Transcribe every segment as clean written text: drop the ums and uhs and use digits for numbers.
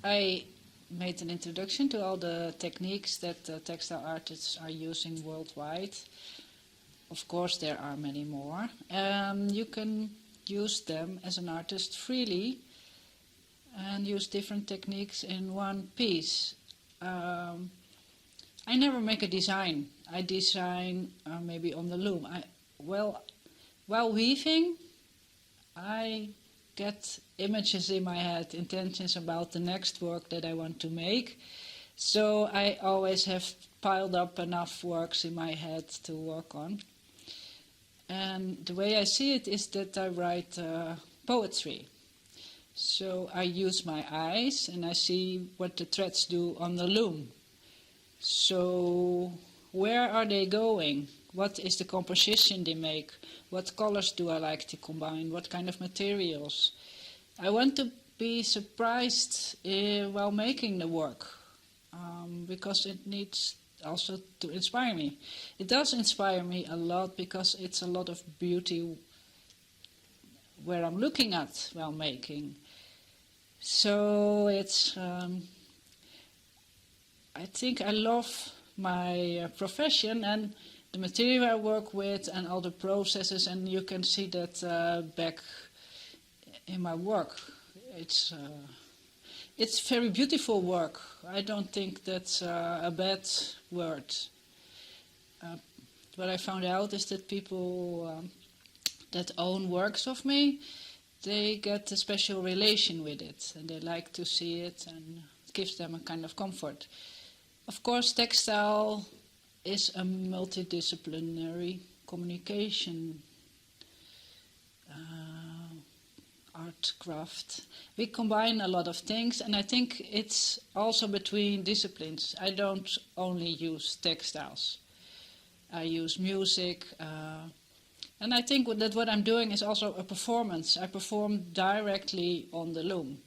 I made an introduction to all the techniques that textile artists are using worldwide. Of course, there are many more. You can use them as an artist freely and use different techniques in one piece. I never make a design. I design maybe on the loom. While weaving, I get images in my head, intentions about the next work that I want to make. So I always have piled up enough works in my head to work on. And the way I see it is that I write poetry. So I use my eyes and I see what the threads do on the loom. So where are they going? What is the composition they make? What colors do I like to combine? What kind of materials? I want to be surprised while making the work because it needs also to inspire me. It does inspire me a lot because it's a lot of beauty where I'm looking at while making. So it's, I think I love my profession and the material I work with and all the processes, and you can see that back in my work. It's very beautiful work. I don't think that's a bad word. What I found out is that people that own works of me, they get a special relation with it, and they like to see it, and it gives them a kind of comfort. Of course, textile is a multidisciplinary communication art craft. We combine a lot of things, and I think it's also between disciplines. I don't only use textiles. I use music, and I think that what I'm doing is also a performance. I perform directly on the loom.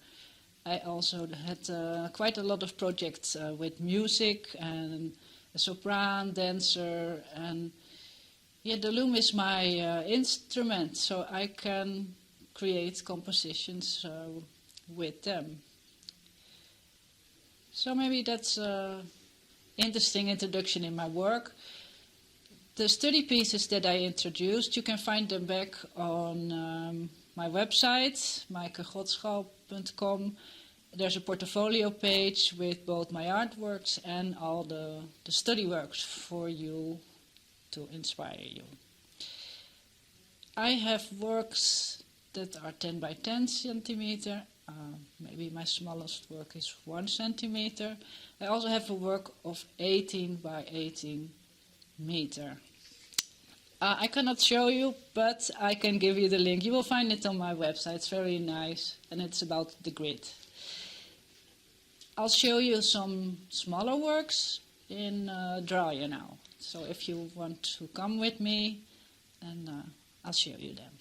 I also had quite a lot of projects with music and a sopran, dancer, and yeah, the loom is my instrument, so I can create compositions with them. So maybe that's an interesting introduction in my work. The study pieces that I introduced, you can find them back on my website, maaikegottschal.com. There's a portfolio page with both my artworks and all the study works for you to inspire you. I have works that are 10 by 10 centimeter. Maybe my smallest work is 1 centimeter. I also have a work of 18 by 18 meter. I cannot show you, but I can give you the link. You will find it on my website. It's very nice, and it's about the grid. I'll show you some smaller works in Draaien now. So if you want to come with me, then I'll show you them.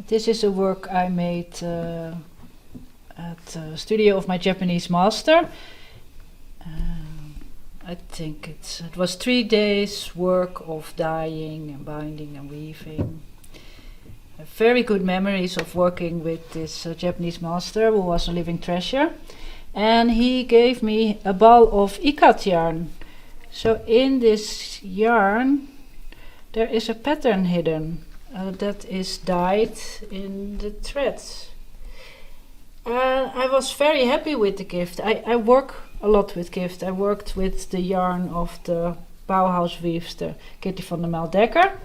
This is a work I made at the studio of my Japanese master. I think it was 3 days work of dyeing and binding and weaving. Very good memories of working with this Japanese master who was a living treasure. And he gave me a ball of ikat yarn. So in this yarn there is a pattern hidden. That is dyed in the threads. I was very happy with the gift. I work a lot with gift. I worked with the yarn of the Bauhaus weavster Kitty van der Meldekker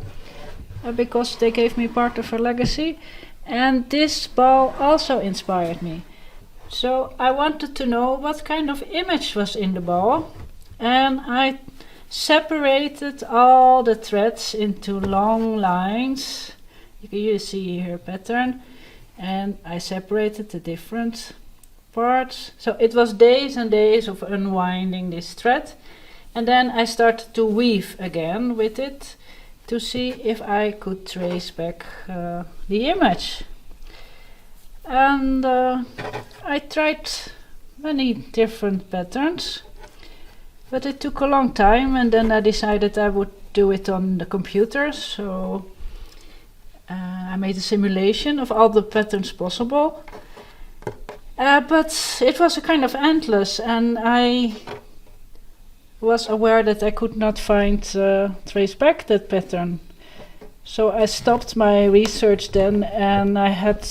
because they gave me part of her legacy, and this ball also inspired me. So I wanted to know what kind of image was in the ball, and I separated all the threads into long lines. You see here pattern, and I separated the different parts. So it was days and days of unwinding this thread, and then I started to weave again with it, to see if I could trace back the image. And I tried many different patterns, but it took a long time, and then I decided I would do it on the computer. So I made a simulation of all the patterns possible. But it was a kind of endless, and I was aware that I could not trace back that pattern. So I stopped my research then, and I had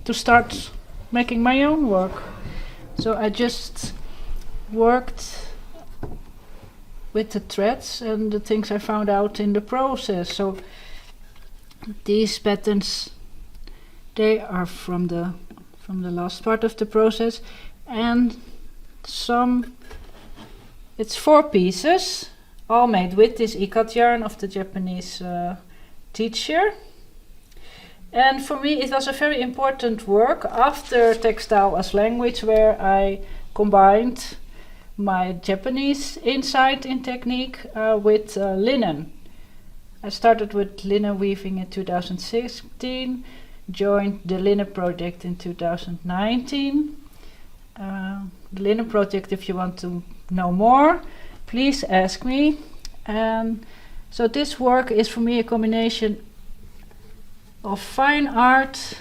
to start making my own work. So I just worked with the threads and the things I found out in the process. So these patterns, they are from the last part of the process, and it's 4 pieces, all made with this ikat yarn of the Japanese teacher. And for me it was a very important work after textile as language, where I combined my Japanese insight in technique with linen. I started with linen weaving in 2016, joined the linen project in 2019. The linen project, if you want to know more, please ask me. And so this work is for me a combination of fine art,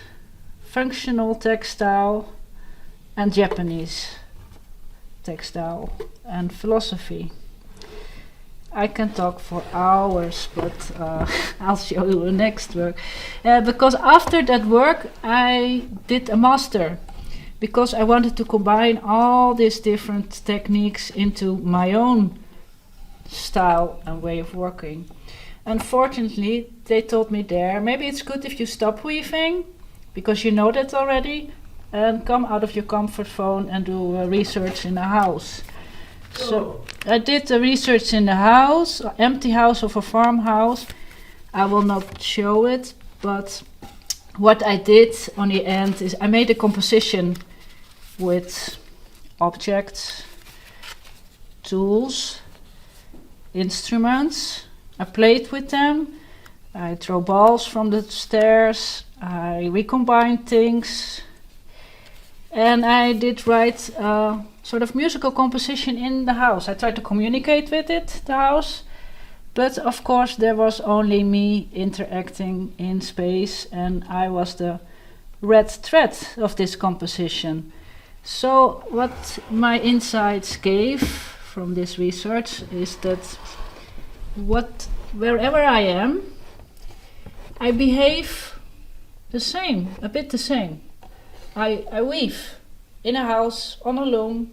functional textile, and Japanese textile and philosophy. I can talk for hours, but I'll show you the next work. Because after that work I did a master, because I wanted to combine all these different techniques into my own style and way of working. Unfortunately, they told me there, maybe it's good if you stop weaving, because you know that already, and come out of your comfort zone and do research in the house. So I did the research in the house, empty house of a farmhouse. I will not show it, but what I did on the end is I made a composition with objects, tools, instruments. I played with them. I throw balls from the stairs. I recombined things. And I did write sort of musical composition in the house. I tried to communicate with it, the house, but of course there was only me interacting in space, and I was the red thread of this composition. So what my insights gave from this research is that wherever I am, I behave the same, a bit the same. I weave in a house, on a loom,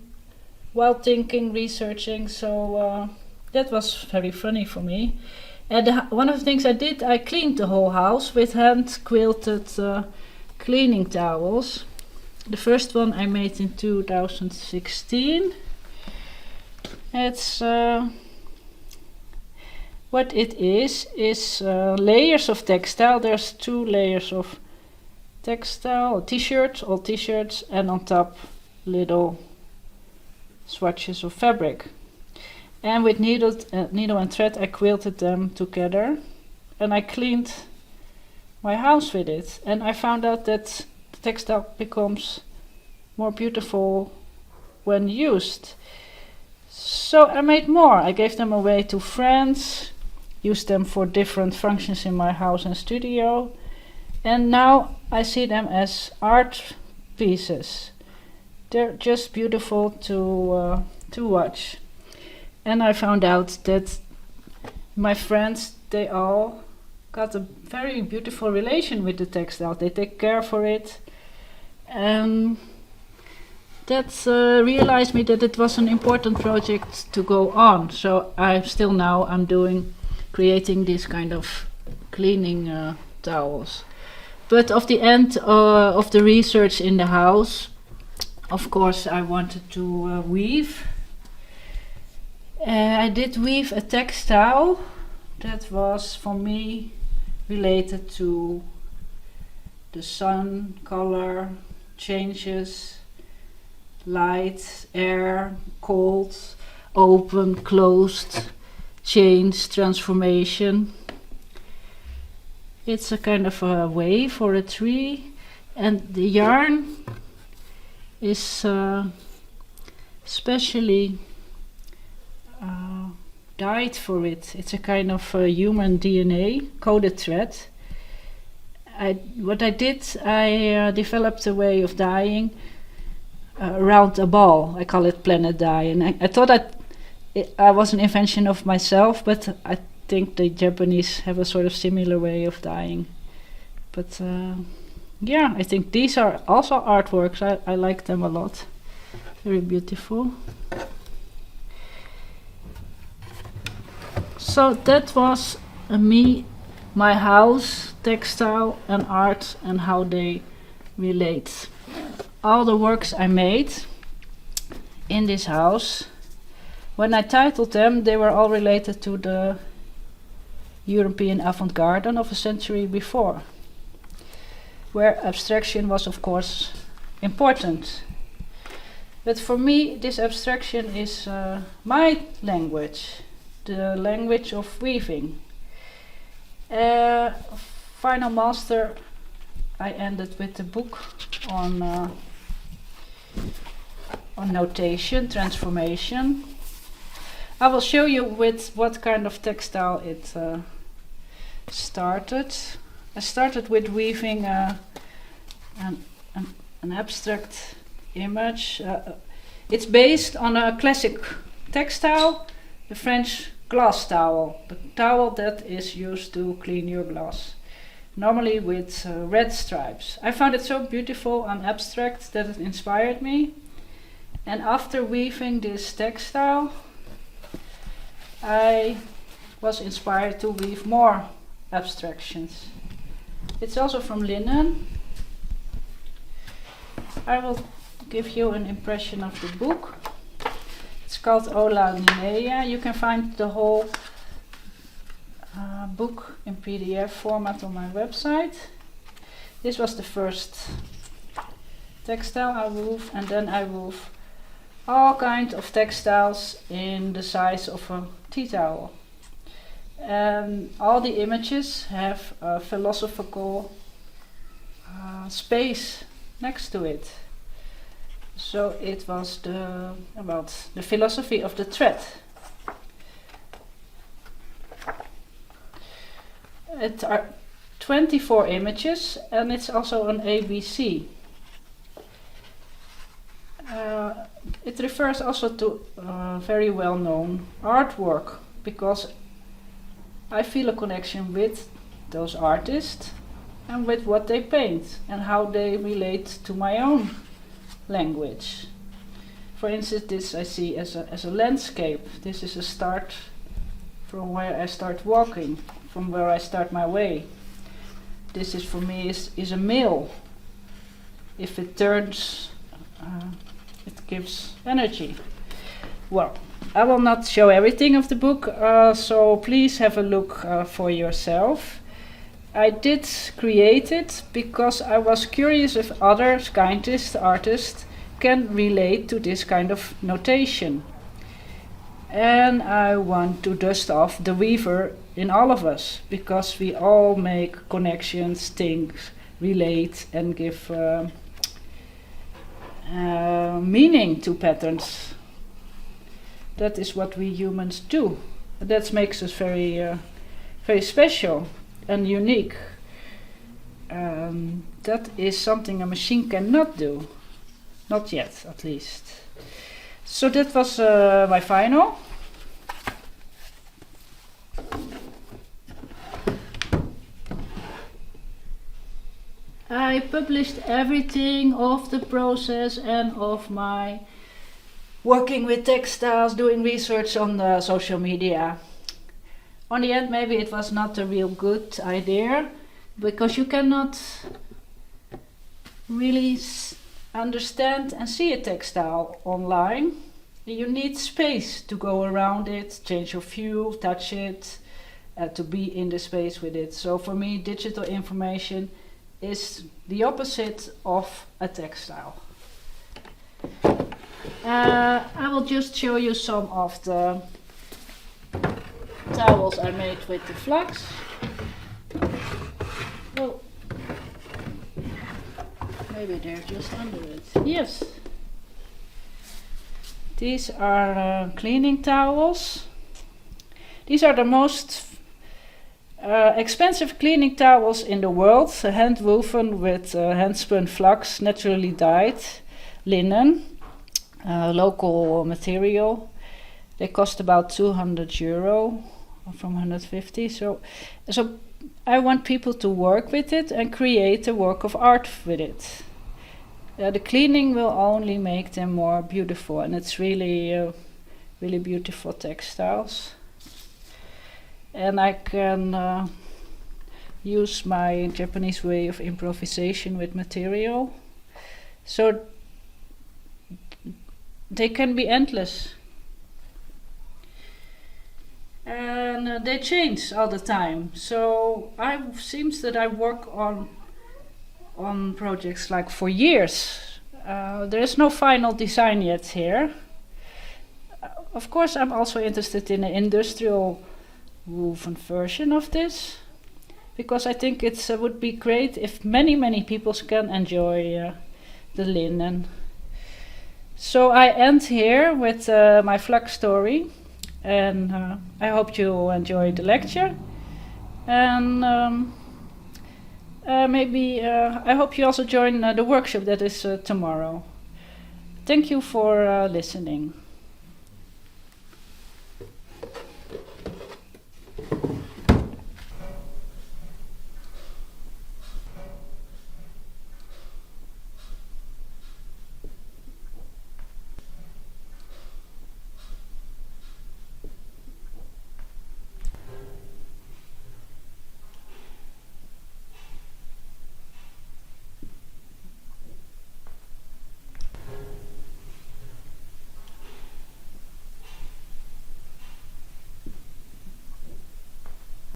while thinking, researching, so that was very funny for me. And one of the things I did, I cleaned the whole house with hand-quilted cleaning towels. The first one I made in 2016. It's what it is layers of textile. There's 2 layers of textile, t-shirts, all t-shirts, and on top little swatches of fabric. And with needle and thread I quilted them together, and I cleaned my house with it. And I found out that the textile becomes more beautiful when used. So I made more. I gave them away to friends, used them for different functions in my house and studio. And now I see them as art pieces. They're just beautiful to watch. And I found out that my friends, they all got a very beautiful relation with the textile. They take care for it. And that realized me that it was an important project to go on. So I'm creating this kind of cleaning towels. But of the end of the research in the house, of course I wanted to weave. I did weave a textile that was for me related to the sun, color, changes, light, air, cold, open, closed, change, transformation. It's a kind of a wave or a tree, and the yarn is specially dyed for it. It's a kind of human DNA coded thread. What I did, I developed a way of dyeing around a ball. I call it planet dye, and I thought I was an invention of myself, but I think the Japanese have a sort of similar way of dyeing. But yeah, I think these are also artworks. I like them a lot. Very beautiful. So that was my house, textile and art, and how they relate. All the works I made in this house, when I titled them, they were all related to the European avant-garde of a century before, where abstraction was of course important. But for me, this abstraction is my language, the language of weaving. Final master, I ended with a book on notation, transformation. I will show you with what kind of textile it started. I started with weaving an abstract image. It's based on a classic textile, the French glass towel, the towel that is used to clean your glass, normally with red stripes. I found it so beautiful and abstract that it inspired me. And after weaving this textile, I was inspired to weave more abstractions. It's also from linen. I will give you an impression of the book. It's called Ola Linea. You can find the whole book in PDF format on my website. This was the first textile I wove, and then I wove all kinds of textiles in the size of a tea towel. And all the images have a philosophical space next to it. So it was about the philosophy of the thread. It are 24 images, and it's also an ABC. It refers also to very well-known artwork, because I feel a connection with those artists and with what they paint and how they relate to my own language. For instance, this I see as a landscape. This is a start from where I start walking, from where I start my way. This is for me is a mill. If it turns, it gives energy. Well, I will not show everything of the book, so please have a look for yourself. I did create it because I was curious if other scientists, artists can relate to this kind of notation. And I want to dust off the weaver in all of us, because we all make connections, think, relate, and give meaning to patterns. That is what we humans do. That makes us very, very special and unique. That is something a machine cannot do. Not yet, at least. So that was my final. I published everything of the process and of my working with textiles, doing research on the social media. On the end, maybe it was not a real good idea, because you cannot really understand and see a textile online. You need space to go around it, change your view, touch it, to be in the space with it. So for me, digital information is the opposite of a textile. I will just show you some of the towels I made with the flax. Maybe they're just under it. Yes. These are cleaning towels. These are the most expensive cleaning towels in the world, hand-woven with hand-spun flax, naturally dyed linen, local material. They cost about €200 from 150. So I want people to work with it and create a work of art with it. The cleaning will only make them more beautiful, and it's really beautiful textiles. And I can use my Japanese way of improvisation with material. So they can be endless. And they change all the time. So it seems that I work on projects like for years. There is no final design yet here. Of course, I'm also interested in an industrial woven version of this, because I think it would be great if many people can enjoy the linen. So I end here with my flax story, and I hope you enjoyed the lecture, and maybe I hope you also join the workshop that is tomorrow. Thank you for listening.